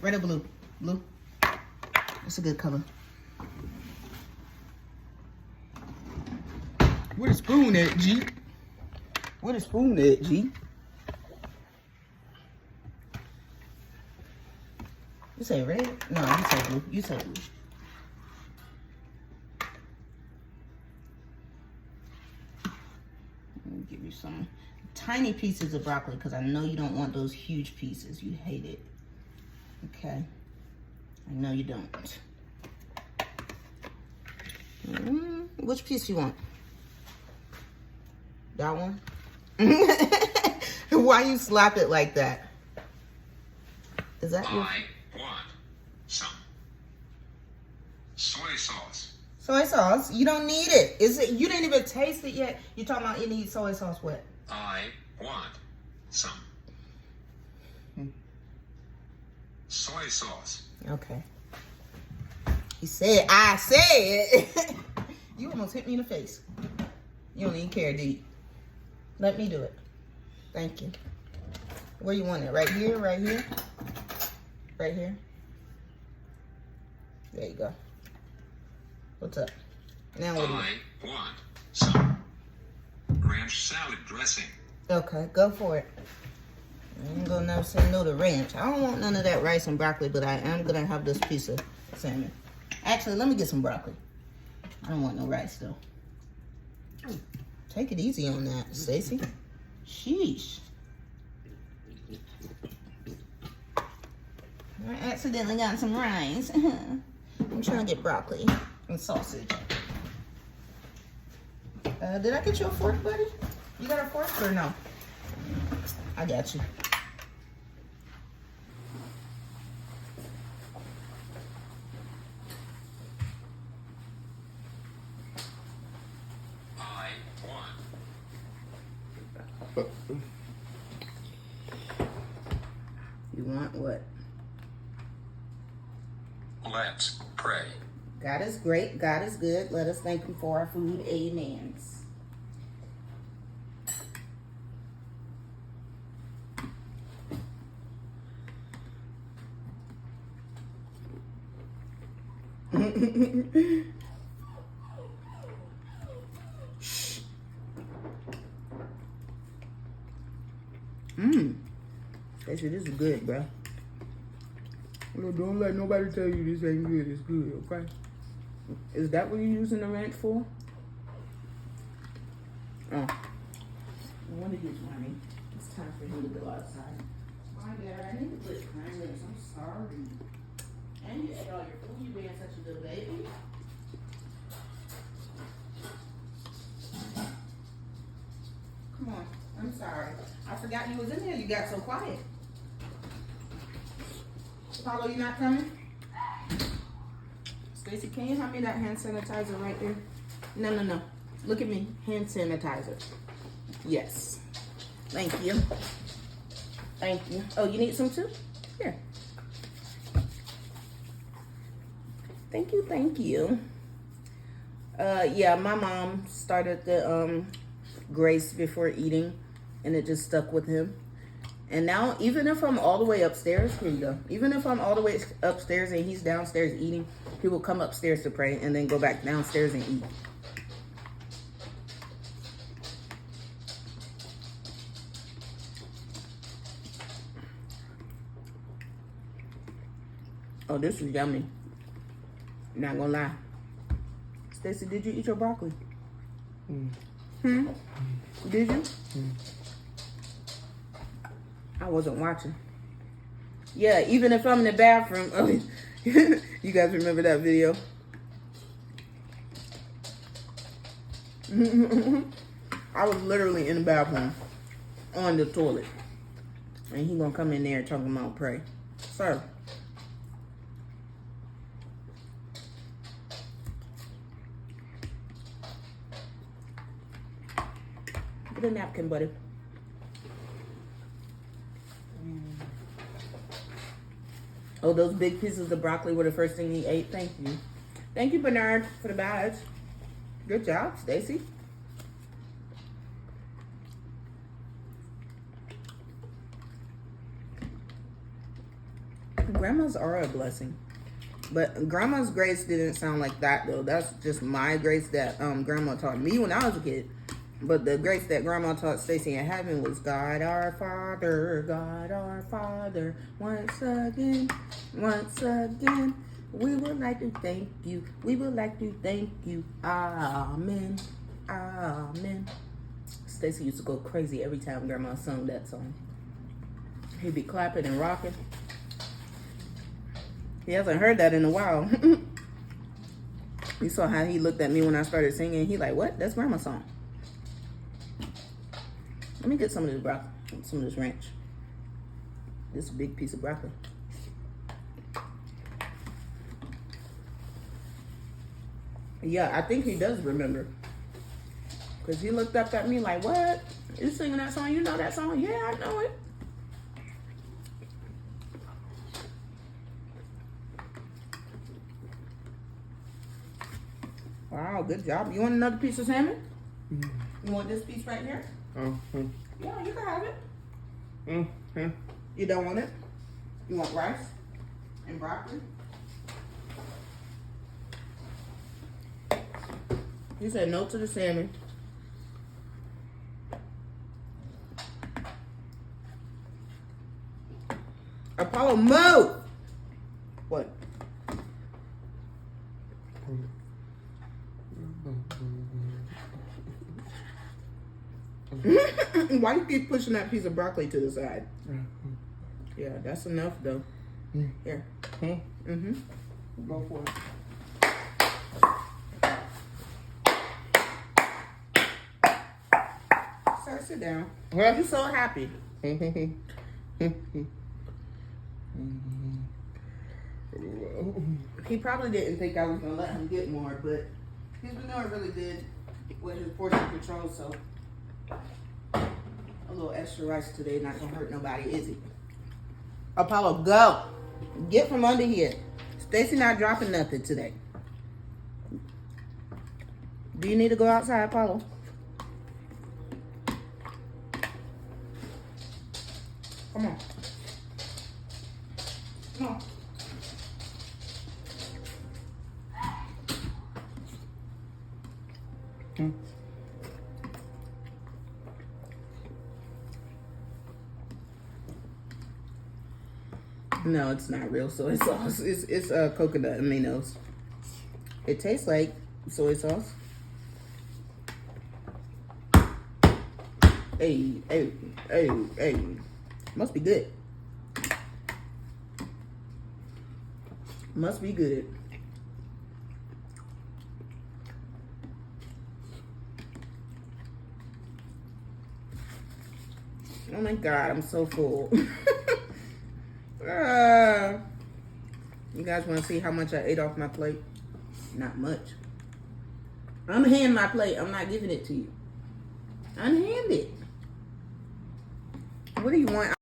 Red or blue? Blue. That's a good color. Where the spoon at, G? Where the spoon at, G? You say red? No, you say blue. You say blue. Let me give you some tiny pieces of broccoli because I know you don't want those huge pieces. You hate it. Okay. I know you don't. Which piece you want? That one? Why you slap it like that? Is that your... I want some soy sauce. Soy sauce? You don't need it. Is it? You didn't even taste it yet. You're talking about you need soy sauce what? I want some soy sauce. Okay. He said, I said. You almost hit me in the face. You don't even care, do you? Let me do it. Thank you. Where you want it? Right here? Right here? Right here? There you go. What's up? Now what do you I want some ranch salad dressing. Okay, go for it. I ain't gonna never say no to ranch. I don't want none of that rice and broccoli, but I am gonna have this piece of salmon. Actually, let me get some broccoli. I don't want no rice though. Take it easy on that, Stacy. Sheesh. I accidentally got some rice. I'm trying to get broccoli and sausage. Did I get you a fork, buddy? You got a fork or no? I got you. I want You want what? Let's pray. God is great. God is good. Let us thank him for our food. Amen. This is good, bro. Well, don't let nobody tell you this ain't good. It's good, okay? Is that what you're using the ranch for? Oh. I wonder who's running. It's time for him to go outside. My God, I need to put cleanliness. I'm sorry. And you ate all your food. You being such a good baby. Come on. I'm sorry. I forgot you was in there. You got so quiet. Paulo, you not coming? Stacy, can you hand me that hand sanitizer right there? No, no, no. Look at me. Hand sanitizer. Yes. Thank you. Thank you. Oh, you need some too? Here. Thank you, thank you. Yeah, my mom started the grace before eating, and it just stuck with him. And now, even if I'm all the way upstairs, here you go. Even if I'm all the way upstairs and he's downstairs eating, he will come upstairs to pray and then go back downstairs and eat. Oh, this is yummy. Not gonna lie. Stacy, did you eat your broccoli? Did you? I wasn't watching. Yeah, even if I'm in the bathroom. Oh, you guys remember that video? I was literally in the bathroom on the toilet. And he gonna come in there talking about pray. Sir. Get a napkin, buddy. Oh, those big pieces of broccoli were the first thing he ate. Thank you. Thank you, Bernard, for the badge. Good job, Stacy. Grandmas are a blessing. But Grandma's grace didn't sound like that though. That's just my grace that Grandma taught me when I was a kid. But the grace that Grandma taught Stacy in heaven was God our Father, once again, we would like to thank you. We would like to thank you. Amen. Amen. Stacy used to go crazy every time Grandma sung that song. He'd be clapping and rocking. He hasn't heard that in a while. You saw how he looked at me when I started singing. He like, what? That's Grandma's song. Let me get some of this broccoli, some of this ranch. This big piece of broccoli. Yeah, I think he does remember. Because he looked up at me like, what? You singing that song? You know that song? Yeah, I know it. Wow, good job. You want another piece of salmon? You want this piece right here? Yeah, you can have it. You don't want it? You want rice and broccoli? You said no to the salmon. Apollo, move! What? Why you keep pushing that piece of broccoli to the side? Yeah, that's enough though. Here. Go for it. Sir, sit down. You're so happy. He probably didn't think I was gonna let him get more, but he's been doing really good with his portion control, so a little extra rice today not gonna hurt nobody, is it? Apollo, go. Get from under here. Stacy not dropping nothing today. Do you need to go outside, Apollo? Come on. Come on. No, it's not real soy sauce. It's coconut aminos. It tastes like soy sauce. Hey. Must be good. Must be good. Oh my God, I'm so full. You guys want to see how much I ate off my plate? Not much. Unhand my plate. I'm not giving it to you. Unhand it. What do you want?